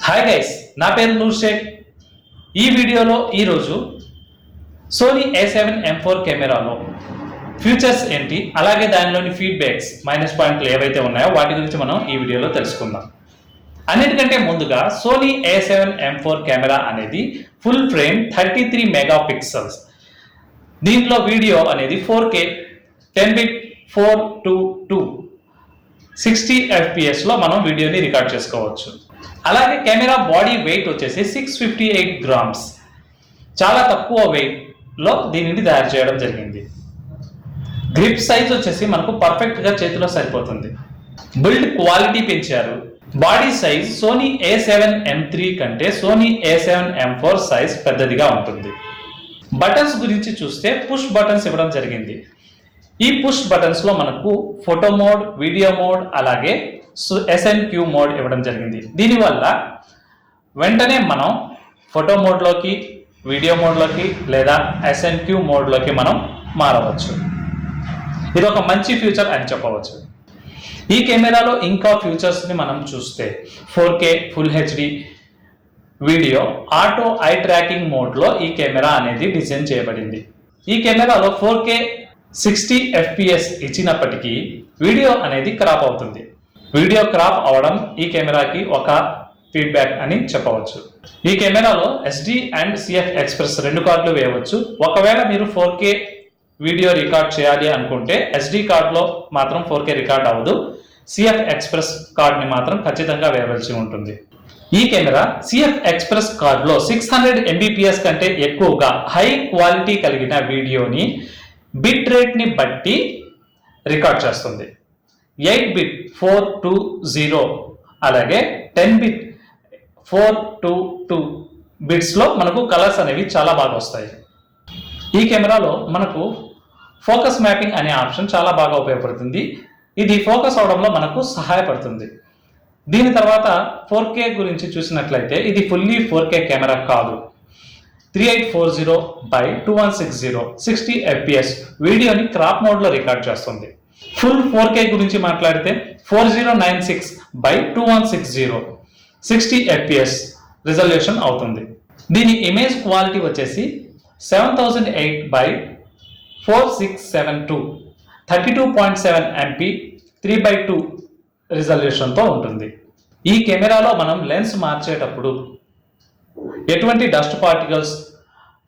Hi guys, నా పేరు నూర్ షేక్. ఈ వీడియోలో ఈరోజు సోనీ A7M4 కెమెరాలో ఫీచర్స్ ఏంటి, అలాగే దానిలోని ఫీడ్బ్యాక్స్ మైనస్ పాయింట్లు ఏవైతే ఉన్నాయో వాటి గురించి మనం ఈ వీడియోలో తెలుసుకుందాం. అన్నిటికంటే ముందుగా సోనీ A7M4 కెమెరా అనేది ఫుల్ ఫ్రేమ్ 33 మెగా పిక్సెల్స్. దీంట్లో వీడియో అనేది 4K 10 బిట్ 4:2 60 FPS లో మనం వీడియోని రికార్డ్ చేసుకోవచ్చు. అలాగే కెమెరా బాడీ వెయిట్ వచ్చేసి 658 గ్రామ్స్, చాలా తక్కువ వెయిట్ లో దీనిని తయారు చేయడం జరిగింది. గ్రిప్ సైజ్ వచ్చేసి మనకు పర్ఫెక్ట్ గా చేతిలో సరిపోతుంది. బిల్డ్ క్వాలిటీ పెంచారు. బాడీ సైజ్ సోనీ A7M3 కంటే సోనీ A7M4 సైజ్ పెద్దదిగా ఉంటుంది. బటన్స్ గురించి చూస్తే పుష్ బటన్స్ ఇవ్వడం జరిగింది. ఈ పుష్ బటన్స్ లో మనకు ఫోటో మోడ్, వీడియో మోడ్, అలాగే SNQ మోడ్ ఇవ్వడం జరిగింది. దీనివల్ల వెంటనే మనం ఫోటో మోడ్లోకి, వీడియో మోడ్లోకి లేదా SNQ మోడ్లోకి మనం మారవచ్చు. ఇది ఒక మంచి ఫీచర్ అని చెప్పవచ్చు. ఈ కెమెరాలో ఇంకా ఫీచర్స్ని మనం చూస్తే 4K full HD video, auto I tracking మోడ్లో ఈ కెమెరా అనేది డిజైన్ చేయబడింది. ఈ కెమెరాలో 4K 60 FPS ఇచ్చినప్పటికీ వీడియో అనేది క్రాప్ అవుతుంది. వీడియో క్రాప్ అవడం ఈ కెమెరాకి ఒక ఫీడ్బ్యాక్ అని చెప్పవచ్చు. ఈ కెమెరాలో SD అండ్ CF ఎక్స్ప్రెస్ 2 కార్డులు వేయవచ్చు. ఒకవేళ మీరు 4K వీడియో రికార్డ్ చేయాలి అనుకుంటే SD కార్డులో మాత్రం 4K రికార్డ్ అవ్వదు. CF ఎక్స్ప్రెస్ కార్డ్ని మాత్రం ఖచ్చితంగా వేయవలసి ఉంటుంది. ఈ కెమెరా CF ఎక్స్ప్రెస్ కార్డులో 600 MBPS కంటే ఎక్కువగా హై క్వాలిటీ కలిగిన వీడియోని బిట్ రేట్ని బట్టి రికార్డ్ చేస్తుంది. 8 బిట్ 420 అలాగే 10 బిట్ 422 బిట్స్లో మనకు కలర్స్ అనేవి చాలా బాగా వస్తాయి. ఈ కెమెరాలో మనకు ఫోకస్ మ్యాపింగ్ అనే ఆప్షన్ చాలా బాగా ఉపయోగపడుతుంది. ఇది ఫోకస్ అవడంలో మనకు సహాయపడుతుంది. దీని తర్వాత 4K గురించి చూసినట్లయితే ఇది ఫుల్లీ 4K కెమెరా కాదు. 3840x2160 60 FPS వీడియోని క్రాప్ మోడ్లో రికార్డ్ చేస్తుంది. ఫుల్ 4K గురించి మాట్లాడితే 4096x2160 60 FPS రిజల్యూషన్ అవుతుంది. దీని ఇమేజ్ క్వాలిటీ వచ్చేసి 7008x4672 32.7 MP 3:2 రిజల్యూషన్తో ఉంటుంది. ఈ కెమెరాలో మనం లెన్స్ మార్చేటప్పుడు ఎటువంటి డస్ట్ పార్టికల్స్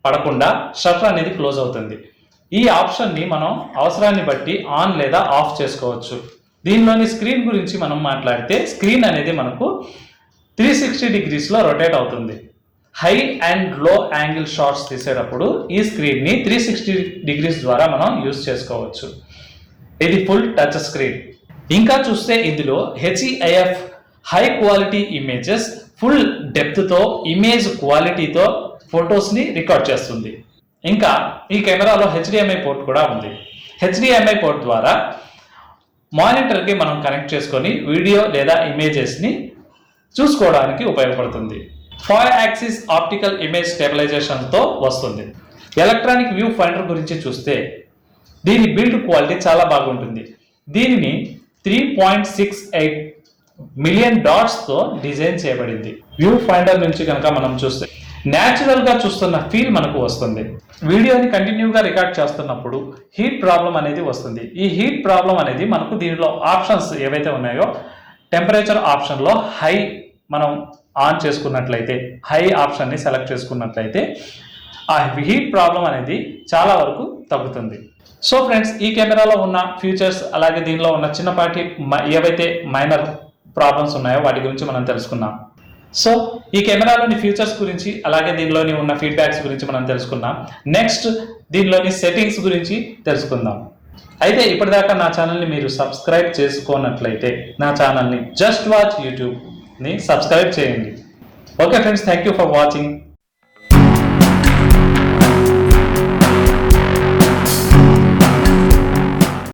పడకుండా షట్టర్ అనేది క్లోజ్ అవుతుంది. ఈ ఆప్షన్ని మనం అవసరాన్ని బట్టి ఆన్ లేదా ఆఫ్ చేసుకోవచ్చు. దీనిలోని స్క్రీన్ గురించి మనం మాట్లాడితే స్క్రీన్ అనేది మనకు 360 డిగ్రీస్లో రొటేట్ అవుతుంది. High and low angle shots తీసేటప్పుడు ఈ స్క్రీన్ని 360 డిగ్రీస్ ద్వారా మనం యూజ్ చేసుకోవచ్చు. ఇది ఫుల్ టచ్ స్క్రీన్. ఇంకా చూస్తే ఇందులో HEIF high quality images full డెప్త్తో ఇమేజ్ క్వాలిటీతో ఫొటోస్ని రికార్డ్ చేస్తుంది. ఇంకా ఈ కెమెరాలో HDMI పోర్ట్ కూడా ఉంది. HDMI పోర్ట్ ద్వారా మానిటర్కి మనం కనెక్ట్ చేసుకొని వీడియో లేదా ఇమేజెస్ని చూసుకోవడానికి ఉపయోగపడుతుంది. 5 యాక్సిస్ ఆప్టికల్ ఇమేజ్ స్టెబిలైజేషన్తో వస్తుంది. ఎలక్ట్రానిక్ వ్యూ ఫైండర్ గురించి చూస్తే దీని బిల్డ్ క్వాలిటీ చాలా బాగుంటుంది. దీనిని 3.68 మిలియన్ డాట్స్తో డిజైన్ చేయబడింది. వ్యూ ఫైండర్ నుంచి కనుక మనం చూస్తే న్యాచురల్గా చూస్తున్న ఫీల్ మనకు వస్తుంది. వీడియోని కంటిన్యూగా రికార్డ్ చేస్తున్నప్పుడు హీట్ ప్రాబ్లం అనేది వస్తుంది. ఈ హీట్ ప్రాబ్లం అనేది మనకు దీనిలో ఆప్షన్స్ ఏవైతే ఉన్నాయో టెంపరేచర్ ఆప్షన్లో హై మనం ఆన్ చేసుకున్నట్లయితే, హై ఆప్షన్ని సెలెక్ట్ చేసుకున్నట్లయితే ఆ హీట్ ప్రాబ్లం అనేది చాలా వరకు తగ్గుతుంది. సో ఫ్రెండ్స్, ఈ కెమెరాలో ఉన్న ఫీచర్స్ అలాగే దీనిలో ఉన్న చిన్నపాటి ఏవైతే మైనర్ ప్రాబ్లమ్స్ ఉన్నాయో వాటి గురించి మనం తెలుసుకున్నాం. సో ఈ కెమెరాలోని ఫీచర్స్ గురించి అలాగే దీనిలోని ఉన్న ఫీడ్బ్యాక్స్ గురించి మనం తెలుసుకున్నాం. నెక్స్ట్ దీనిలోని సెట్టింగ్స్ గురించి తెలుసుకుందాం. అయితే ఇప్పటిదాకా నా ఛానల్ని మీరు సబ్స్క్రైబ్ చేసుకోనట్లయితే నా ఛానల్ని జస్ట్ వాచ్ యూట్యూబ్ని సబ్స్క్రైబ్ చేయండి. Okay friends, thank you for watching.